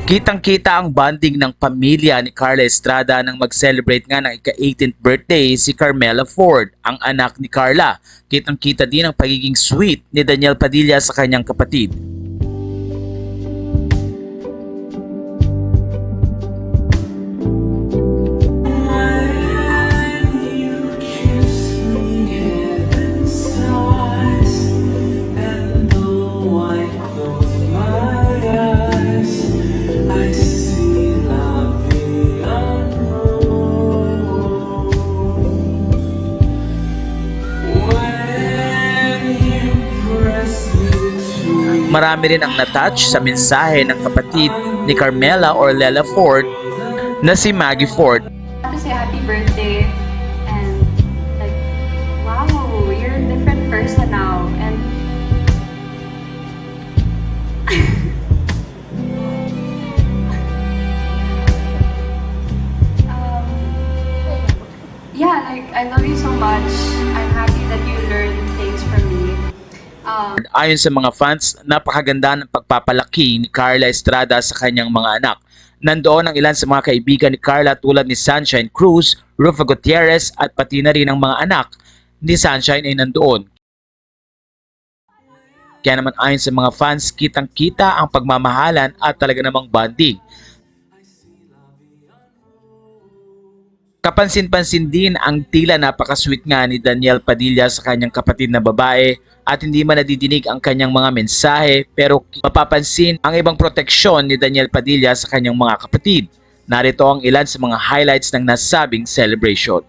Kitang-kita ang bonding ng pamilya ni Carla Estrada nang mag-celebrate nga ng ika-18th birthday si Carmela Ford, ang anak ni Carla. Kitang-kita din ang pagiging sweet ni Daniel Padilla sa kanyang kapatid. Marami rin ang natouch sa mensahe ng kapatid ni Carmela or Lela Ford na si Maggie Ford. I have to say happy birthday and like, wow, you're a different person now. And yeah, like I love you so much. I'm happy that you learned things from me. Ayon sa mga fans, napakaganda ng pagpapalaki ni Carla Estrada sa kanyang mga anak. Nandoon ang ilan sa mga kaibigan ni Carla tulad ni Sunshine Cruz, Rufa Gutierrez at pati na rin ang mga anak ni Sunshine ay nandoon. Kaya naman ayon sa mga fans, kitang-kita ang pagmamahalan at talaga namang bonding. Kapansin-pansin din ang tila napaka-sweet nga ni Daniel Padilla sa kanyang kapatid na babae at hindi man nadidinig ang kanyang mga mensahe pero mapapansin ang ibang proteksyon ni Daniel Padilla sa kanyang mga kapatid. Narito ang ilan sa mga highlights ng nasabing celebration.